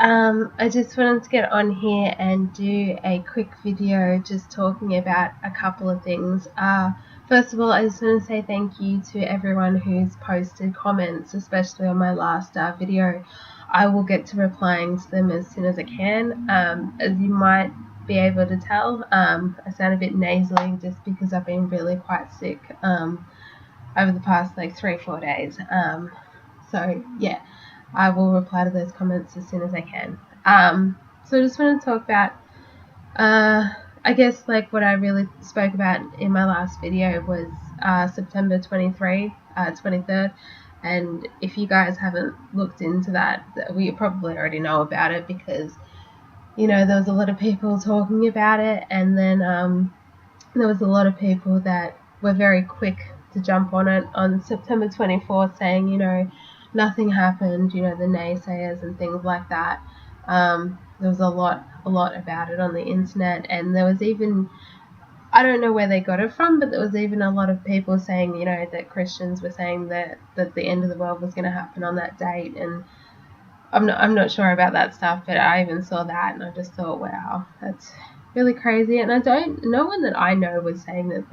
I just wanted to get on here and do a quick video just talking about a couple of things. First of all, I just want to say thank you to everyone who's posted comments, especially on my last video. I will get to replying to them as soon as I can. As you might be able to tell, I sound a bit nasally just because I've been really quite sick over the past like 3-4 days. So yeah, I will reply to those comments as soon as I can. So I just want to talk about, I guess like what I really spoke about in my last video was September 23rd. And if you guys haven't looked into that, we probably already know about it because, there was a lot of people talking about it. And then there was a lot of people that were very quick to jump on it on September 24th saying, nothing happened, the naysayers and things like that. There was a lot about it on the internet, and there was even, I don't know where they got it from, but there was even a lot of people saying, that Christians were saying that the end of the world was going to happen on that date, and I'm not sure about that stuff, but I even saw that and I just thought, wow, that's really crazy. And no one that I know was saying that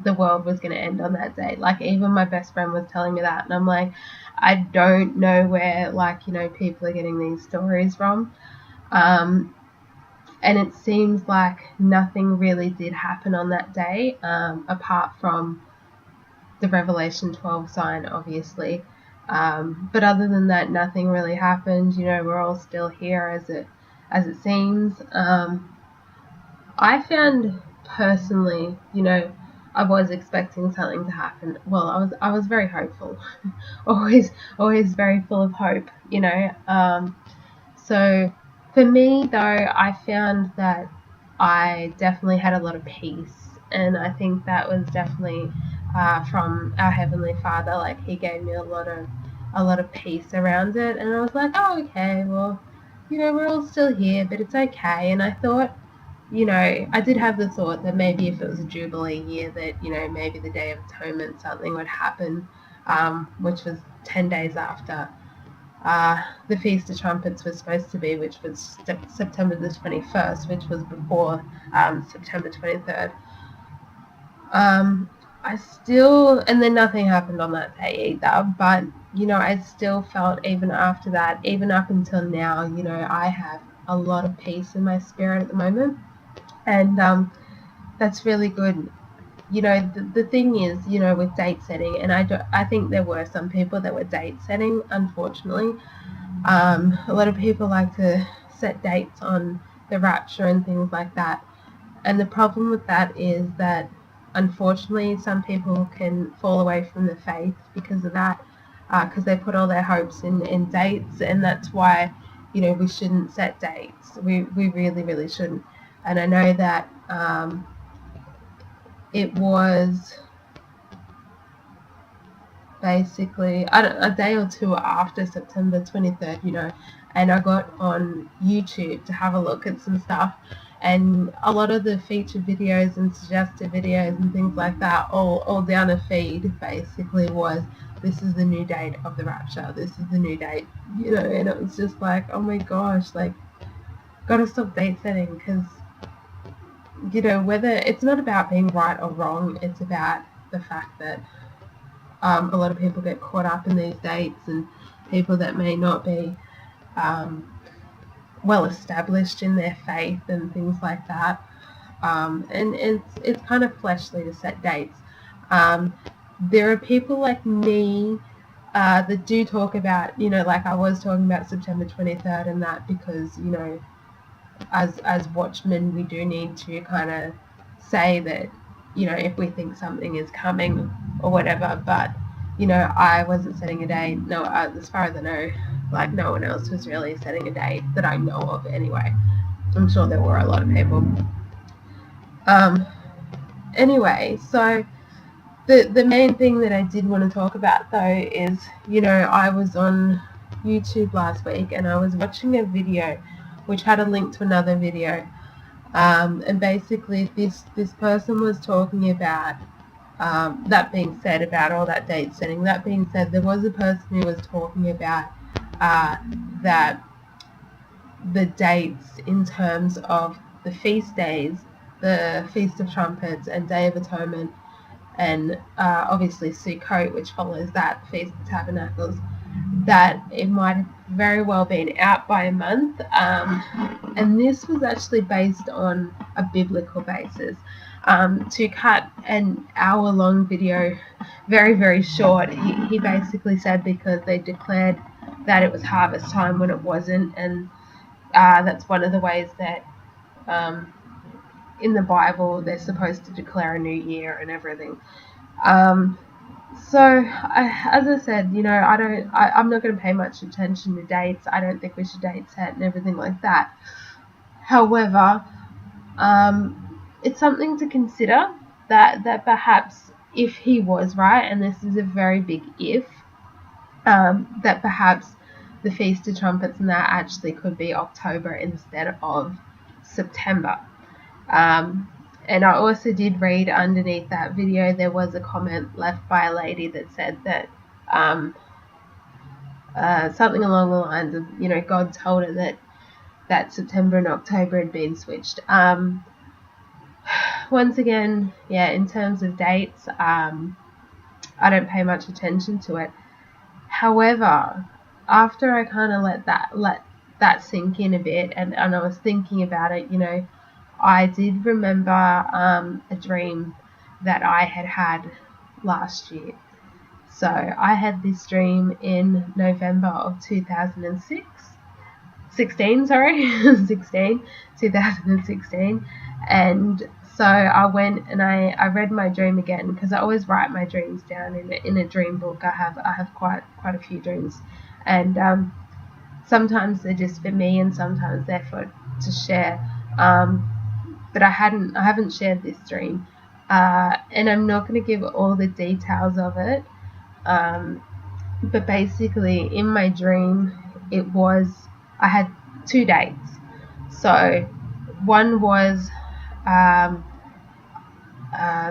the world was going to end on that day. Like, even my best friend was telling me that, and I'm like, I don't know where, people are getting these stories from. And it seems like nothing really did happen on that day, apart from the Revelation 12 sign, obviously. But other than that, nothing really happened. We're all still here as it seems. I found personally, I was expecting something to happen. Well, I was very hopeful, always very full of hope. So for me though, I found that I definitely had a lot of peace, and I think that was definitely from our Heavenly Father. Like, He gave me a lot of peace around it, and I was like, oh, okay, well, we're all still here, but it's okay. And I thought, I did have the thought that maybe if it was a Jubilee year, that maybe the Day of Atonement something would happen, which was 10 days after the Feast of Trumpets was supposed to be, which was September the 21st, which was before September 23rd. And then nothing happened on that day either, but, I still felt, even after that, even up until now, I have a lot of peace in my spirit at the moment, and that's really good. The thing is, with date setting, and I think there were some people that were date setting, unfortunately. A lot of people like to set dates on the rapture and things like that. And the problem with that is that, unfortunately, some people can fall away from the faith because of that, because they put all their hopes in dates, and that's why, we shouldn't set dates. We really, really shouldn't. And I know that it was basically a day or two after September 23rd, and I got on YouTube to have a look at some stuff, and a lot of the featured videos and suggested videos and things like that, all down a feed, basically was, this is the new date of the rapture, this is the new date, and it was just like, oh my gosh, like, gotta stop date setting, because, whether, it's not about being right or wrong, it's about the fact that a lot of people get caught up in these dates, and people that may not be well established in their faith and things like that. And it's kind of fleshly to set dates. There are people like me that do talk about, like I was talking about September 23rd and that, because, as watchmen, we do need to kind of say that, if we think something is coming or whatever. But, I wasn't setting a date. No, as far as I know, like, no one else was really setting a date that I know of anyway. I'm sure there were a lot of people. Anyway, so the main thing that I did want to talk about though is, I was on YouTube last week and I was watching a video which had a link to another video, and basically this person was talking about, that being said, about all that date setting, that being said, there was a person who was talking about that the dates in terms of the feast days, the Feast of Trumpets and Day of Atonement, and obviously Sukkot, which follows that, Feast of Tabernacles, that it might have very well been out by a month. And this was actually based on a biblical basis. To cut an hour-long video very, very short, he basically said because they declared that it was harvest time when it wasn't, and that's one of the ways that in the Bible they're supposed to declare a new year and everything. As I said, I'm not going to pay much attention to dates. I don't think we should date set and everything like that. However, it's something to consider that perhaps if he was right, and this is a very big if, that perhaps the Feast of Trumpets and that actually could be October instead of September. And I also did read underneath that video, there was a comment left by a lady that said that something along the lines of, God told her that September and October had been switched. Once again, in terms of dates, I don't pay much attention to it. However, after I kind of let that sink in a bit, and I was thinking about it, I did remember a dream that I had last year. So I had this dream in November of 2016, 2016. And so I went and I read my dream again, because I always write my dreams down in a dream book. I have quite a few dreams, and sometimes they're just for me and sometimes they're to share. But I haven't shared this dream, and I'm not going to give all the details of it. But basically, in my dream, I had 2 dates. So one was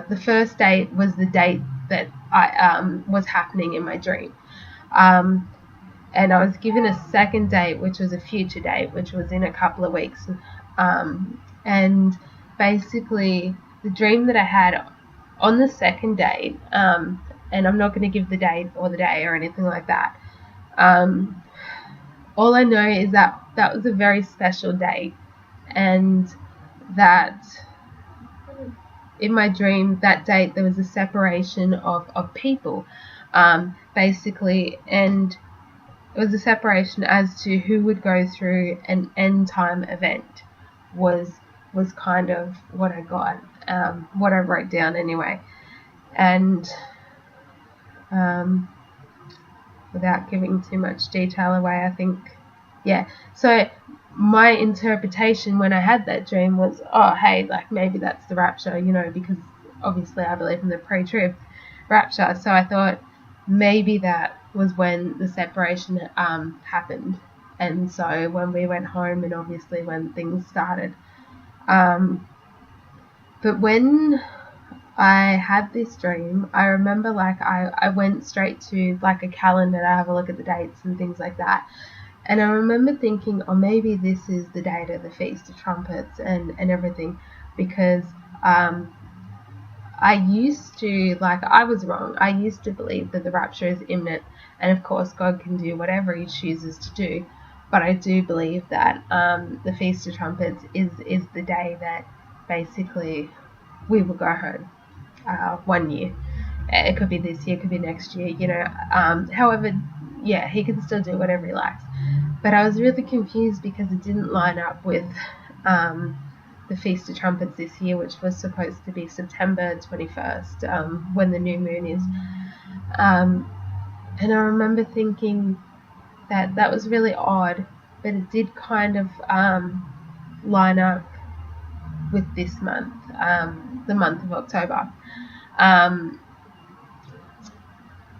the first date was the date that I was happening in my dream. And I was given a second date, which was a future date, which was in a couple of weeks. And basically, the dream that I had on the second date, and I'm not going to give the date or the day or anything like that. All I know is that was a very special date, and that in my dream, that date, there was a separation of people, basically, and it was a separation as to who would go through an end time event was kind of what I got, what I wrote down anyway. And without giving too much detail away, I think, so my interpretation when I had that dream was, oh, hey, like maybe that's the rapture, because obviously I believe in the pre-trib rapture. So I thought maybe that was when the separation happened. And so when we went home, and obviously when things started. But when I had this dream, I remember I went straight to a calendar to have a look at the dates and things like that. And I remember thinking, oh, maybe this is the date of the Feast of Trumpets and everything, because I used to, I was wrong. I used to believe that the rapture is imminent, and of course God can do whatever he chooses to do. But I do believe that the Feast of Trumpets is the day that basically we will go home 1 year. It could be this year, it could be next year, however, he can still do whatever he likes. But I was really confused because it didn't line up with the Feast of Trumpets this year, which was supposed to be September 21st, when the new moon is. And I remember thinking that was really odd, but it did kind of line up with this month, the month of October.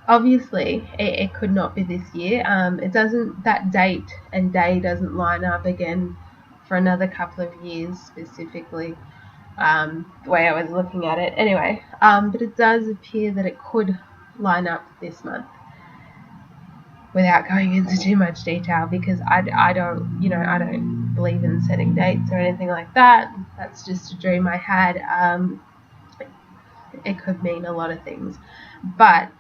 Obviously, it could not be this year. It doesn't. That date and day doesn't line up again for another couple of years, specifically. The way I was looking at it, anyway. But it does appear that it could line up this month. Without going into too much detail, because I don't believe in setting dates or anything like that. That's just a dream I had. It could mean a lot of things, but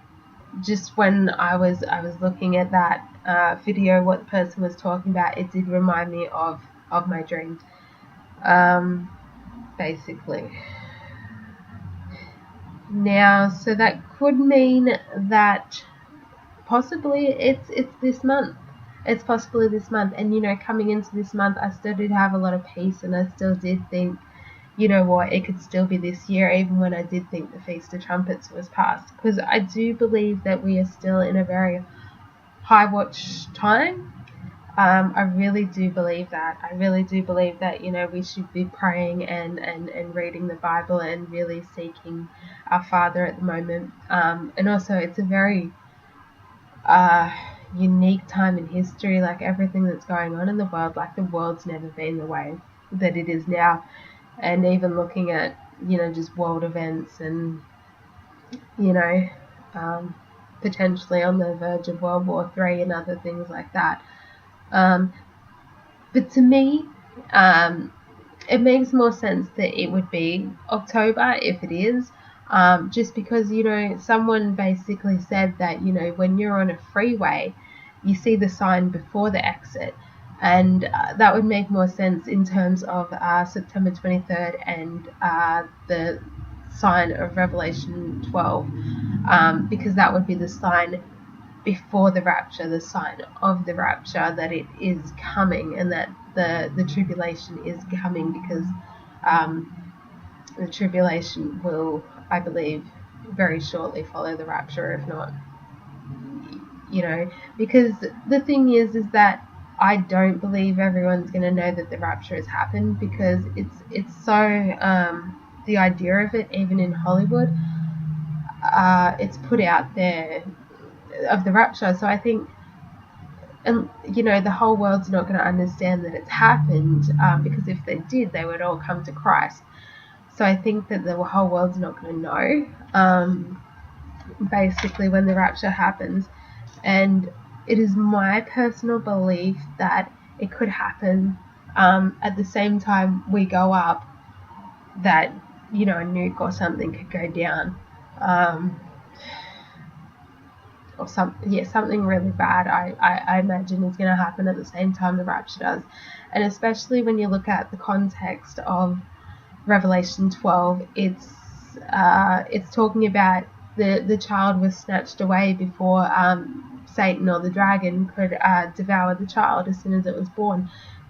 just when I was looking at that video, what the person was talking about, it did remind me of my dreams, basically. Now, so that could mean that possibly it's this month. It's possibly this month, and coming into this month, I still did have a lot of peace, and I still did think, you know what, it could still be this year, even when I did think the Feast of Trumpets was past, because I do believe that we are still in a very high watch time. I really do believe that. I really do believe that, we should be praying and reading the Bible and really seeking our Father at the moment. And also, it's a very unique time in history, like everything that's going on in the world, like the world's never been the way that it is now. And even looking at, just world events and, potentially on the verge of World War III and other things like that. But to me, it makes more sense that it would be October if it is, just because, someone basically said that, when you're on a freeway, you see the sign before the exit. And that would make more sense in terms of September 23rd and the sign of Revelation 12, because that would be the sign before the rapture, the sign of the rapture, that it is coming, and that the tribulation is coming, because the tribulation will, I believe, very shortly follow the rapture, if not, because the thing is that I don't believe everyone's going to know that the rapture has happened, because it's so, the idea of it, even in Hollywood, it's put out there of the rapture. So I think, and the whole world's not going to understand that it's happened, because if they did, they would all come to Christ. So I think that the whole world's not going to know, basically, when the rapture happens. And it is my personal belief that it could happen at the same time we go up, that, a nuke or something could go down. Or something really bad, I imagine, is going to happen at the same time the rapture does. And especially when you look at the context of Revelation 12, it's talking about the child was snatched away before Satan or the dragon could devour the child as soon as it was born.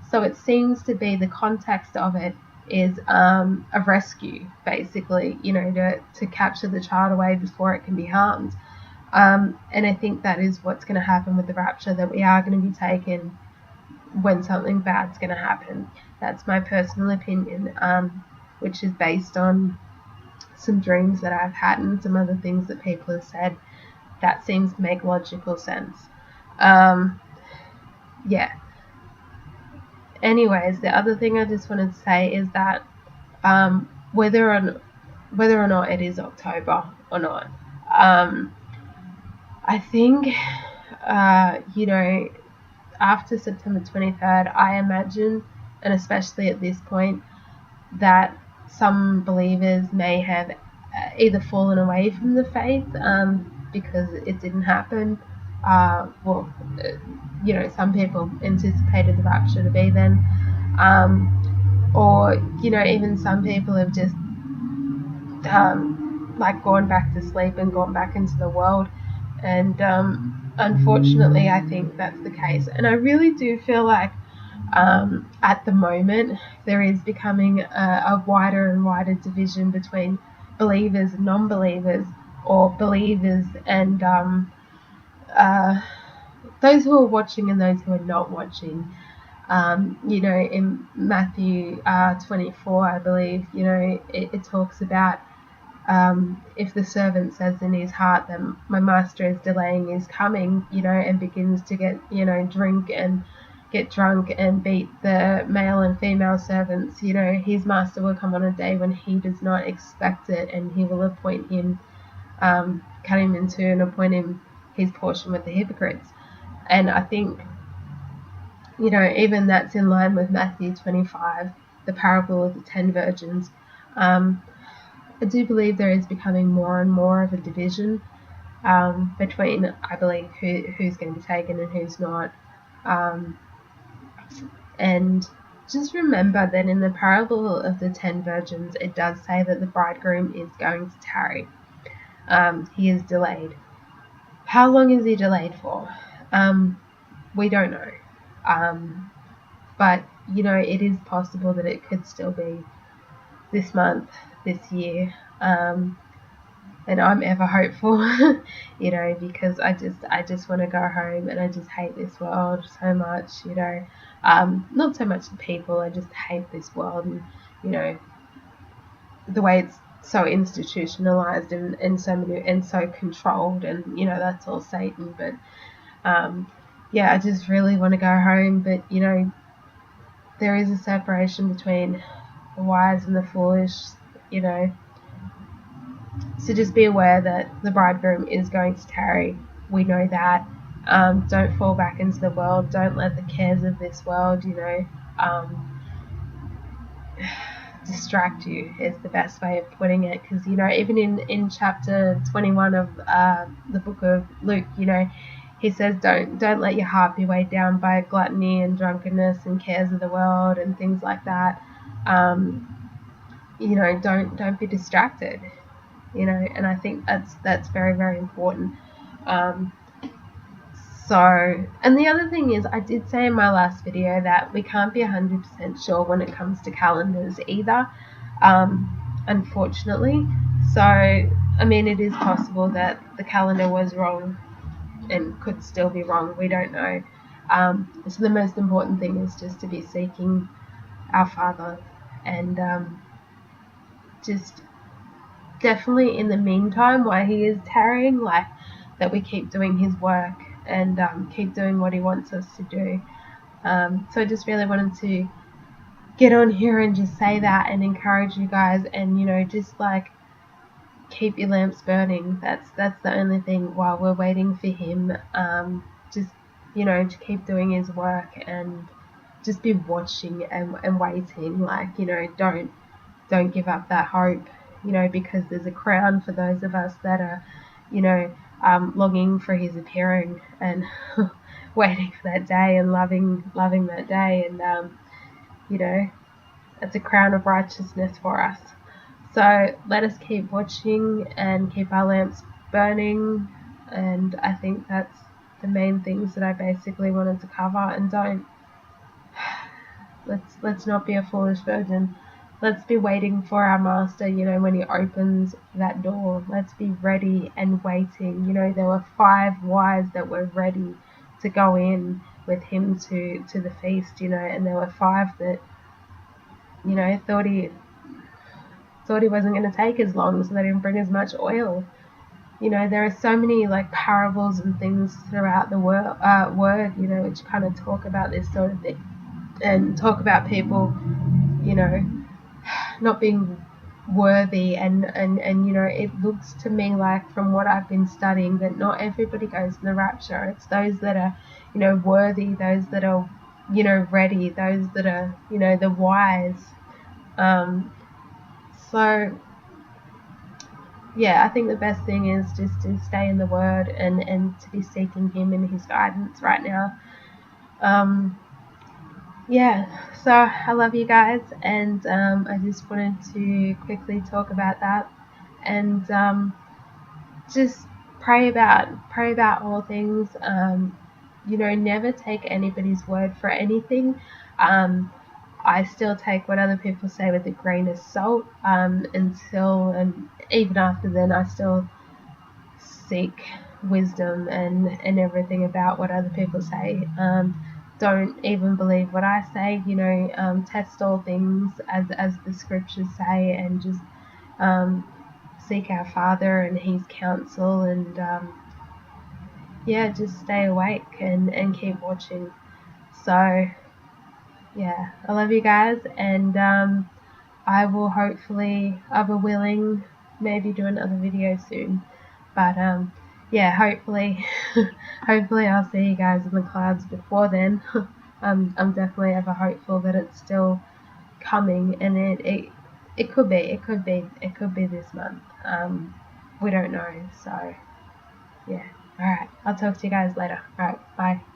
So it seems to be, the context of it is a rescue, basically, to capture the child away before it can be harmed. And I think that is what's going to happen with the rapture, that we are going to be taken when something bad's going to happen. That's my personal opinion, which is based on some dreams that I've had and some other things that people have said. That seems to make logical sense. Yeah. Anyways, the other thing I just wanted to say is that whether or not it is October or not, I think, after September 23rd, I imagine, and especially at this point, that some believers may have either fallen away from the faith because it didn't happen. Some people anticipated the rapture to be then, or even some people have just gone back to sleep and gone back into the world. And unfortunately, I think that's the case. And I really do feel like at the moment there is becoming a wider and wider division between believers and non-believers, or believers and those who are watching and those who are not watching. In Matthew 24, I believe, it talks about, if the servant says in his heart that my master is delaying his coming, and begins to get drunk and beat the male and female servants, his master will come on a day when he does not expect it, and he will appoint him, cut him in two, and appoint him his portion with the hypocrites. And I think you know, even that's in line with Matthew 25, the parable of the 10 virgins. I do believe there is becoming more and more of a division between, I believe, who's going to be taken and who's not. And just remember that in the parable of the 10 virgins, it does say that the bridegroom is going to tarry. He is delayed. How long is he delayed for? We don't know. But, you know, it is possible that it could still be this month, this year. And I'm ever hopeful, you know, because I just want to go home, and I just hate this world so much, you know. Not so much the people, I just hate this world, and, you know, the way it's so institutionalized and so many and so controlled, and, you know, that's all Satan. But yeah, I just really want to go home, but, you know, there is a separation between the wise and the foolish, you know. So just be aware that the bridegroom is going to tarry. We know that. Don't fall back into the world. Don't let the cares of this world, you know, distract you, is the best way of putting it. Because, you know, even in chapter 21 of the book of Luke, you know, he says, don't let your heart be weighed down by gluttony and drunkenness and cares of the world and things like that. You know, don't be distracted. You know, and I think that's very, very important. So, and the other thing is, I did say in my last video that we can't be 100% sure when it comes to calendars either, unfortunately. So, I mean, it is possible that the calendar was wrong and could still be wrong. We don't know. So the most important thing is just to be seeking our Father, and just definitely in the meantime, while he is tarrying, like, that we keep doing his work and keep doing what he wants us to do. So I just really wanted to get on here and just say that and encourage you guys, and, you know, just like keep your lamps burning. That's the only thing while we're waiting for him. Just, you know, to keep doing his work and just be watching and waiting. Like, you know, don't give up that hope, you know, because there's a crown for those of us that are, you know, longing for his appearing and waiting for that day and loving that day. And, you know, it's a crown of righteousness for us. So let us keep watching and keep our lamps burning. And I think that's the main things that I basically wanted to cover. And let's not be a foolish virgin. Let's be waiting for our master, you know, when he opens that door. Let's be ready and waiting. You know, there were 5 wise that were ready to go in with him to the feast, you know, and there were 5 that, you know, thought he wasn't going to take as long, so they didn't bring as much oil. You know, there are so many, like, parables and things throughout the word, you know, which kind of talk about this sort of thing, and talk about people, you know, not being worthy, and you know, it looks to me like, from what I've been studying, that not everybody goes in the rapture. It's those that are, you know, worthy, those that are, you know, ready, those that are, you know, the wise. So yeah, I think the best thing is just to stay in the Word and to be seeking him and his guidance right now. Yeah, so I love you guys, and I just wanted to quickly talk about that, and just pray about all things. You know, never take anybody's word for anything. I still take what other people say with a grain of salt, until, and even after then, I still seek wisdom and everything about what other people say. Don't even believe what I say, you know. Test all things, as the scriptures say, and just seek our Father and his counsel, and yeah, just stay awake and keep watching. So yeah, I love you guys, and I will hopefully, other willing, maybe do another video soon. But yeah, hopefully hopefully I'll see you guys in the clouds before then. I'm definitely ever hopeful that it's still coming, and it could be this month. We don't know. So yeah. All right. I'll talk to you guys later. All right. Bye.